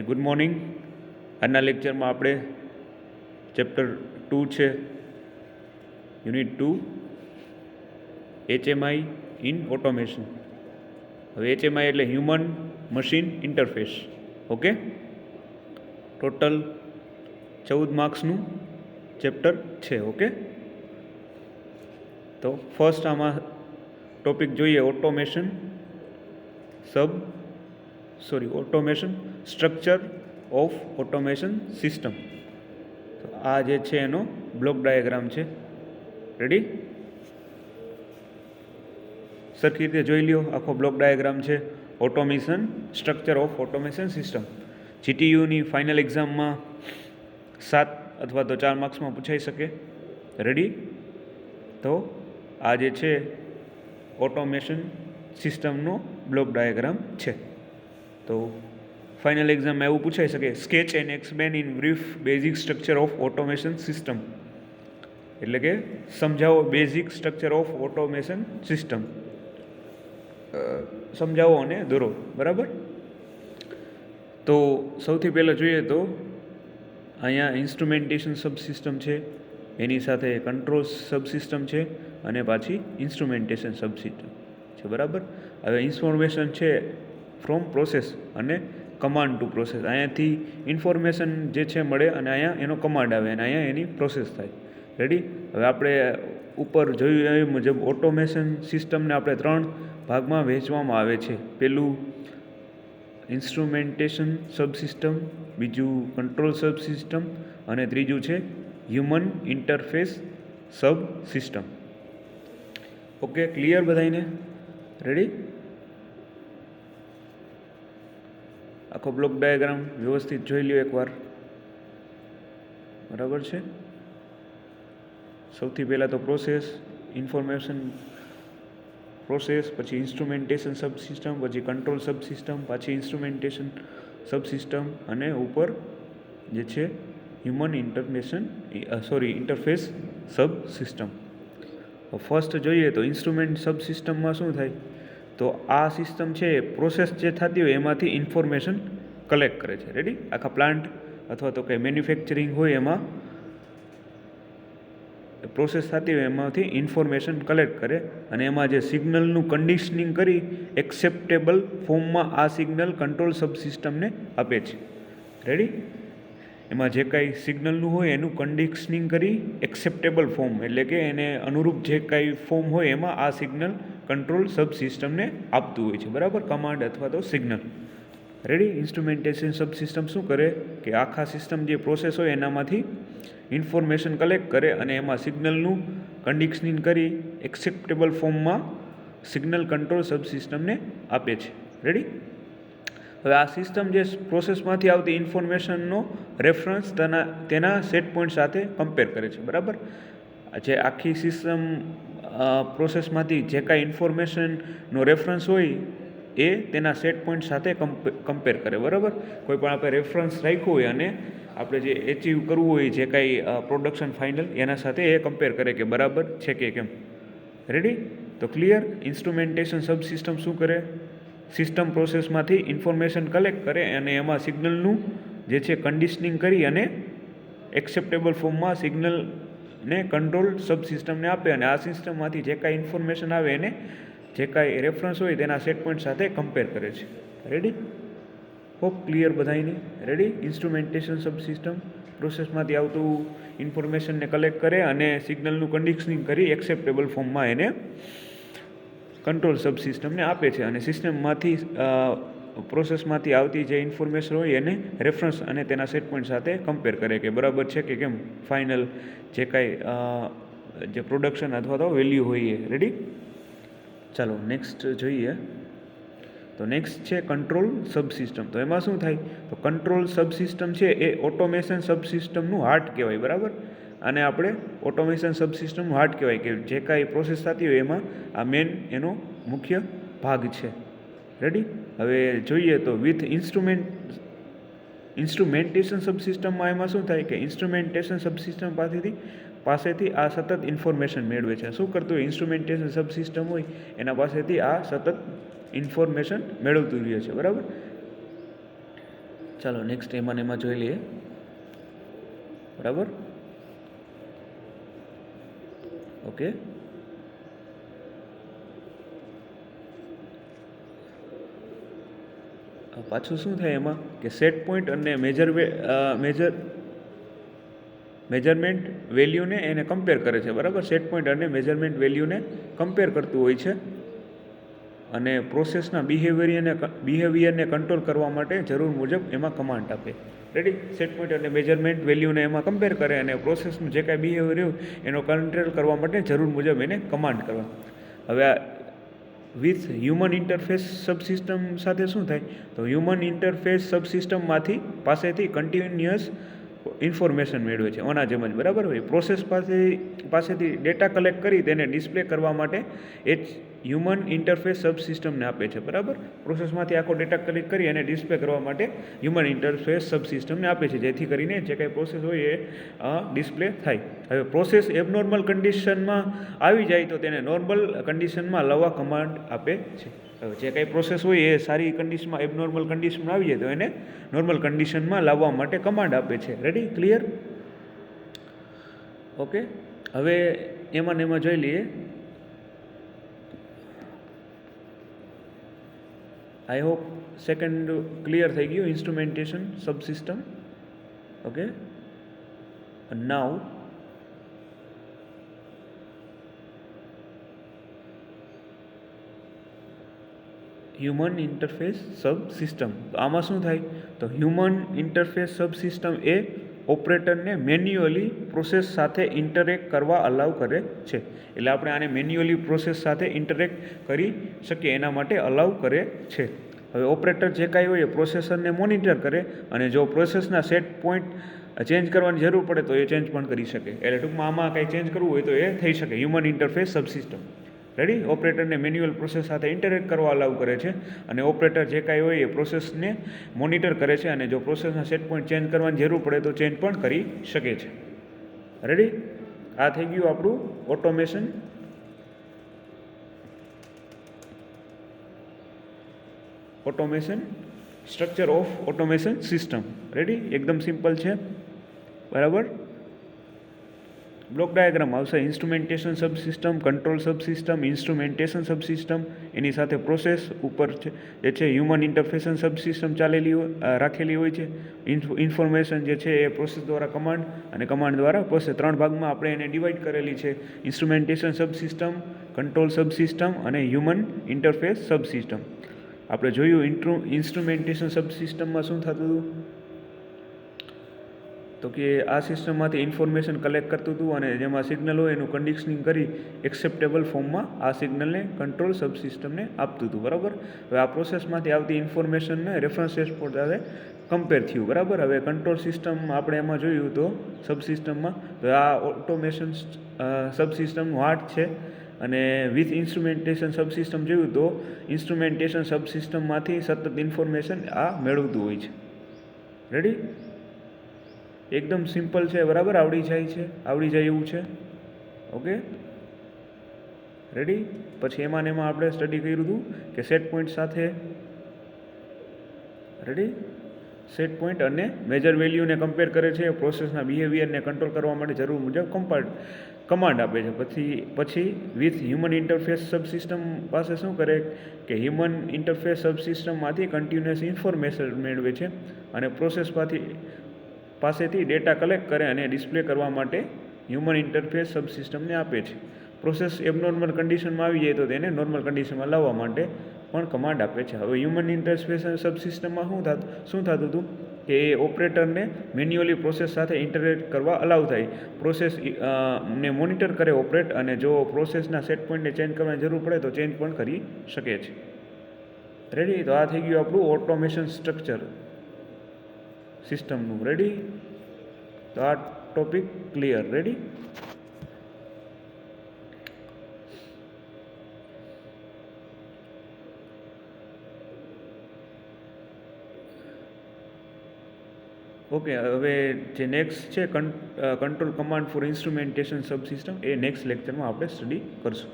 Good morning. આજના લેક્ચરમાં આપણે ચેપ્ટર 2 છે, યુનિટ 2 HMI ઇન ઓટોમેશન. હવે HMI એટલે human machine interface. Okay, total 14 માર્ક્સનું ચેપ્ટર છે. ઓકે, તો ફર્સ્ટ આમાં ટોપિક જોઈએ automation structure of automation system. તો આ જે છે એનો બ્લોક ડાયાગ્રામ છે. રેડી? સરખી રીતે જોઈ લ્યો. આખો બ્લોક ડાયાગ્રામ છે automation structure of automation system. GTUની ફાઇનલ એક્ઝામમાં 7 અથવા તો 4 માર્ક્સમાં પૂછાઈ શકે. રેડી? તો આ જે છે ઓટોમેશન સિસ્ટમનો બ્લોક ડાયાગ્રામ છે. તો ફાઇનલ એક્ઝામમાં એવું પૂછાઈ શકે, sketch and explain in brief basic structure of automation system. એટલે કે સમજાવો basic structure of automation system, સમજાવો અને દોરો. બરાબર? તો સૌથી પહેલાં જોઈએ તો અહીંયા ઇન્સ્ટ્રુમેન્ટેશન સબસિસ્ટમ છે, એની સાથે કંટ્રોલ સબસિસ્ટમ છે અને પાછી ઇન્સ્ટ્રુમેન્ટેશન સબસિસ્ટમ છે. બરાબર? હવે ઇન્ફોર્મેશન છે ફ્રોમ પ્રોસેસ અને કમાન્ડ ટુ પ્રોસેસ. અહીંયાથી ઇન્ફોર્મેશન જે છે મળે અને અહીંયા એનો કમાન્ડ આવે અને અહીંયા એની પ્રોસેસ થાય. રેડી? હવે આપણે ઉપર જોયું એ મુજબ ઓટોમેશન સિસ્ટમને આપણે 3 ભાગમાં વહેંચવામાં આવે છે. પહેલું ઇન્સ્ટ્રુમેન્ટેશન સબસિસ્ટમ, બીજું કંટ્રોલ સબસિસ્ટમ અને ત્રીજું છે human interface subsystem. Okay, clear બધાઈને? રેડી? આખો બ્લોક ડાયાગ્રામ વ્યવસ્થિત જોઈ લ્યો એકવાર. બરાબર છે? સૌથી પહેલાં તો પ્રોસેસ, ઇન્ફોર્મેશન પ્રોસેસ, પછી ઇન્સ્ટ્રુમેન્ટેશન સબસિસ્ટમ, પછી કંટ્રોલ સબસિસ્ટમ, પાછી ઇન્સ્ટ્રુમેન્ટેશન સબસિસ્ટમ અને ઉપર જે છે હ્યુમન ઇન્ટરફેસ સબસિસ્ટમ. ફર્સ્ટ જોઈએ તો ઇન્સ્ટ્રુમેન્ટ સબસિસ્ટમમાં શું થાય? તો આ સિસ્ટમ છે પ્રોસેસ જે થતી હોય એમાંથી ઇન્ફોર્મેશન કલેક્ટ કરે છે. રેડી? આખા પ્લાન્ટ અથવા તો કંઈ મેન્યુફેક્ચરિંગ હોય એમાં પ્રોસેસ થતી હોય એમાંથી ઇન્ફોર્મેશન કલેક્ટ કરે અને એમાં જે સિગ્નલનું કન્ડિશનિંગ કરી એક્સેપ્ટેબલ ફોર્મમાં આ સિગ્નલ કંટ્રોલ સબસિસ્ટમને આપે છે. રેડી? એમાં જે કાંઈ સિગ્નલનું હોય એનું કન્ડિશનિંગ કરી એક્સેપ્ટેબલ ફોર્મ, એટલે કે એને અનુરૂપ જે કાંઈ ફોર્મ હોય એમાં આ સિગ્નલ કંટ્રોલ સબસિસ્ટમને આપતું હોય છે. બરાબર? કમાન્ડ અથવા તો સિગ્નલ. રેડી? ઇન્સ્ટ્રુમેન્ટેશન સબસિસ્ટમ શું કરે કે આખા સિસ્ટમ જે પ્રોસેસ હોય એનામાંથી ઇન્ફોર્મેશન કલેક્ટ કરે અને એમાં સિગ્નલનું કન્ડિશનિંગ કરી એક્સેપ્ટેબલ ફોર્મમાં સિગ્નલ કંટ્રોલ સબસિસ્ટમને આપે છે. રેડી? હવે આ સિસ્ટમ જે પ્રોસેસમાંથી આવતી ઇન્ફોર્મેશનનો રેફરન્સ તેના સેટ પોઈન્ટ સાથે કમ્પેર કરે છે. બરાબર? જે આખી સિસ્ટમ પ્રોસેસમાંથી જે કાંઈ ઇન્ફોર્મેશનનો રેફરન્સ હોય એ તેના સેટ પોઈન્ટ સાથે કમ્પેર કરે. બરાબર? કોઈ પણ આપણે રેફરન્સ રાખ્યું હોય અને આપણે જે એચીવ કરવું હોય જે કાંઈ પ્રોડક્શન ફાઇનલ એના સાથે એ કમ્પેર કરે કે બરાબર છે કે કેમ. રેડી? તો ક્લિયર? ઇન્સ્ટ્રુમેન્ટેશન સબસિસ્ટમ શું કરે? સિસ્ટમ પ્રોસેસમાંથી ઇન્ફોર્મેશન કલેક્ટ કરે અને એમાં સિગ્નલનું જે છે કન્ડિશનિંગ કરી અને એક્સેપ્ટેબલ ફોર્મમાં સિગ્નલને કંટ્રોલ સબસિસ્ટમને આપે અને આ સિસ્ટમમાંથી જે કાંઈ ઇન્ફોર્મેશન આવે એને જે કાંઈ રેફરન્સ હોય તેના સેટ પોઈન્ટ સાથે કમ્પેર કરે છે. રેડી? હોપ ક્લિયર બધાઈને? રેડી? ઇન્સ્ટ્રુમેન્ટેશન સબસિસ્ટમ પ્રોસેસમાંથી આવતું ઇન્ફોર્મેશનને કલેક્ટ કરે અને સિગ્નલનું કન્ડિશનિંગ કરી એક્સેપ્ટેબલ ફોર્મમાં એને કંટ્રોલ સબસિસ્ટમને આપે છે અને સિસ્ટમમાંથી પ્રોસેસમાંથી આવતી જે ઇન્ફોર્મેશન હોય એને રેફરન્સ અને તેના સેટ પોઈન્ટ સાથે કમ્પેર કરે કે બરાબર છે કે કેમ ફાઇનલ જે કાંઈ જે પ્રોડક્શન અથવા તો વેલ્યુ હોય એ. રેડી? ચાલો નેક્સ્ટ જોઈએ. તો નેક્સ્ટ છે કંટ્રોલ સબસિસ્ટમ. તો એમાં શું થાય? તો કંટ્રોલ સબસિસ્ટમ છે એ ઓટોમેશન સબસિસ્ટમનું હાર્ટ કહેવાય. બરાબર? અને આપણે ઓટોમેશન સબસિસ્ટમનું હાર્ટ કહેવાય કે જે કાંઈ પ્રોસેસ થતી હોય એમાં આ મેન એનો મુખ્ય ભાગ છે. રેડી? હવે જોઈએ તો વિથ ઇન્સ્ટ્રુમેન્ટેશન સબસિસ્ટમમાં એમાં શું થાય કે ઇન્સ્ટ્રુમેન્ટેશન સબસિસ્ટમ પાસેથી આ સતત ઇન્ફોર્મેશન મેળવે છે. શું કરતું હોય? ઇન્સ્ટ્રુમેન્ટેશન સબસિસ્ટમ હોય એના પાસેથી આ સતત ઇન્ફોર્મેશન મેળવતું રહે છે. બરાબર? ચાલો નેક્સ્ટ એમાં ને એમાં જોઈ લઈએ. બરાબર, ઓકે. પાછું શું થાય એમાં કે સેટ પોઈન્ટ અને મેજરમેન્ટ વેલ્યુને એને કમ્પેર કરે છે. બરાબર, સેટ પોઈન્ટ અને મેજરમેન્ટ વેલ્યુને કમ્પેર કરતું હોય છે અને પ્રોસેસના બિહેવિયરને કંટ્રોલ કરવા માટે જરૂર મુજબ એમાં કમાન્ડ આપે. રેડી, સેટ પોઈન્ટ અને મેજરમેન્ટ વેલ્યુને એમાં કમ્પેર કરે અને પ્રોસેસનું જે કાંઈ બિહેવિયર હોય એનો કંટ્રોલ કરવા માટે જરૂર મુજબ એને કમાન્ડ કરવા. હવે આ વિથ હ્યુમન ઇન્ટરફેસ સબસિસ્ટમ સાથે શું થાય તો હ્યુમન ઇન્ટરફેસ સબસિસ્ટમમાંથી પાસેથી કન્ટિન્યુઅસ ઇન્ફોર્મેશન મેળવે છે ઓના જેમ જ. બરાબર હોય, પ્રોસેસ પાસેથી ડેટા કલેક્ટ કરી તેને ડિસ્પ્લે કરવા માટે એ હ્યુમન ઇન્ટરફેસ સબસિસ્ટમને આપે છે. બરાબર, પ્રોસેસમાંથી આખો ડેટા કલેક્ટ કરી અને ડિસ્પ્લે કરવા માટે હ્યુમન ઇન્ટરફેસ સબસિસ્ટમને આપે છે, જેથી કરીને જે કાંઈ પ્રોસેસ હોય એ ડિસ્પ્લે થાય. હવે પ્રોસેસ એબનોર્મલ કન્ડિશનમાં આવી જાય તો તેને નોર્મલ કન્ડિશનમાં લાવવા કમાન્ડ આપે છે. હવે જે કાંઈ પ્રોસેસ હોય એ સારી કન્ડિશનમાં એબનોર્મલ કન્ડિશનમાં આવી જાય તો એને નોર્મલ કન્ડિશનમાં લાવવા માટે કમાન્ડ આપે છે. Ready, clear? ઓકે, હવે એમાં ને એમાં જોઈ લઈએ. આઈ હોપ સેકન્ડ ક્લિયર થઈ ગયું, ઇન્સ્ટ્રુમેન્ટેશન સબસિસ્ટમ. ઓકે, નાઉ હ્યુમન ઇન્ટરફેસ સબસિસ્ટમ. તો આમાં શું થાય તો હ્યુમન ઇન્ટરફેસ સબસિસ્ટમ એ ઓપરેટરને મેન્યુઅલી પ્રોસેસ સાથે ઇન્ટરેક્ટ કરવા અલાઉ કરે છે. એટલે આપણે આને મેન્યુઅલી પ્રોસેસ સાથે ઇન્ટરેક્ટ કરી શકીએ એના માટે અલાઉ કરે છે. હવે ઓપરેટર જે કાંઈ હોય એ પ્રોસેસરને મોનિટર કરે અને જો પ્રોસેસના સેટ પોઈન્ટ ચેન્જ કરવાની જરૂર પડે તો એ ચેન્જ પણ કરી શકે. એટલે ટૂંકમાં આમાં કાંઈ ચેન્જ કરવું હોય તો એ થઈ શકે. Human interface subsystem. રેડી, ઓપરેટરને મેન્યુઅલ પ્રોસેસ સાથે ઇન્ટરેક્ટ કરવા અલાઉ કરે છે અને ઓપરેટર જે કાંઈ હોય એ પ્રોસેસને મોનિટર કરે છે અને જો પ્રોસેસના સેટ પોઈન્ટ ચેન્જ કરવાની જરૂર પડે તો ચેન્જ પણ કરી શકે છે. રેડી, આ થઈ ગયું આપણું automation. Structure of automation system. Ready, એકદમ સિમ્પલ છે. બરાબર, બ્લોક ડાયાગ્રામ આવશે. Instrumentation subsystem, control subsystem, instrumentation subsystem, એની સાથે પ્રોસેસ ઉપર છે જે છે હ્યુમન ઇન્ટરફેશન સબસિસ્ટમ રાખેલી હોય છે. ઇન્ફોર્મેશન જે છે એ પ્રોસેસ દ્વારા કમાન્ડ અને કમાન્ડ દ્વારા પ્રોસેસ. 3 ભાગમાં આપણે એને ડિવાઈડ કરેલી છે: ઇન્સ્ટ્રુમેન્ટેશન સબસિસ્ટમ, કંટ્રોલ સબસિસ્ટમ અને હ્યુમન ઇન્ટરફેસ સબસિસ્ટમ. આપણે જોયું ઇન્સ્ટ્રુમેન્ટેશન સબસિસ્ટમમાં શું થતું હતું તો કે આ સિસ્ટમમાંથી ઇન્ફોર્મેશન કલેક્ટ કરતું હતું અને જેમાં સિગ્નલ હોય એનું કન્ડિશનિંગ કરી એક્સેપ્ટેબલ ફોર્મમાં આ સિગ્નલને કંટ્રોલ સબસિસ્ટમને આપતું હતું. બરાબર, હવે આ પ્રોસેસમાંથી આવતી ઇન્ફોર્મેશનને રેફરન્સ ડેશબોર્ડ સાથે કમ્પેર થયું. બરાબર, હવે કંટ્રોલ સિસ્ટમ આપણે એમાં જોયું તો સબસિસ્ટમમાં તો આ ઓટોમેશન સબસિસ્ટમનું હાર્ટ છે. અને વિથ ઇન્સ્ટ્રુમેન્ટેશન સબસિસ્ટમ જોયું તો ઇન્સ્ટ્રુમેન્ટેશન સબસિસ્ટમમાંથી સતત ઇન્ફોર્મેશન આ મેળવતું હોય છે. રેડી, એકદમ સિમ્પલ છે. બરાબર, આવડી જાય એવું છે. Okay, ready. પછી એમાં ને એમાં આપણે સ્ટડી કર્યું હતું કે સેટ પોઈન્ટ સાથે રેડી સેટ પોઈન્ટ અને મેજર વેલ્યુને કમ્પેર કરે છે. પ્રોસેસના બિહેવિયરને કંટ્રોલ કરવા માટે જરૂર મુજબ કમાન્ડ આપે છે. પછી વિથ હ્યુમન ઇન્ટરફેસ સબસિસ્ટમ પાસે શું કરે કે હ્યુમન ઇન્ટરફેસ સબસિસ્ટમમાંથી કન્ટિન્યુઅસ ઇન્ફોર્મેશન મેળવે છે અને પ્રોસેસ પાસેથી ડેટા કલેક્ટ કરે અને ડિસ્પ્લે કરવા માટે હ્યુમન ઇન્ટરફેસ સબસિસ્ટમને આપે છે. પ્રોસેસ એબનોર્મલ કન્ડિશનમાં આવી જાય તો તેને નોર્મલ કન્ડિશનમાં લાવવા માટે પણ કમાન્ડ આપે છે. હવે હ્યુમન ઇન્ટરફેસ સબસિસ્ટમમાં શું થતું હતું કે એ ઓપરેટરને મેન્યુઅલી પ્રોસેસ સાથે ઇન્ટરેક્ટ કરવા અલાઉ થાય. પ્રોસેસ ને મોનિટર કરે ઓપરેટ અને જો પ્રોસેસના સેટ પોઈન્ટને ચેન્જ કરવાની જરૂર પડે તો ચેન્જ પણ કરી શકે છે. રેડી, તો આ થઈ ગયું આપણું ઓટોમેશન સ્ટ્રક્ચર સિસ્ટમનું. રેડી, તો આ ટોપિક ક્લિયર. Ready, okay. હવે જે નેક્સ્ટ છે control command for instrumentation subsystem એ નેક્સ્ટ લેક્ચરમાં આપણે સ્ટડી કરશું.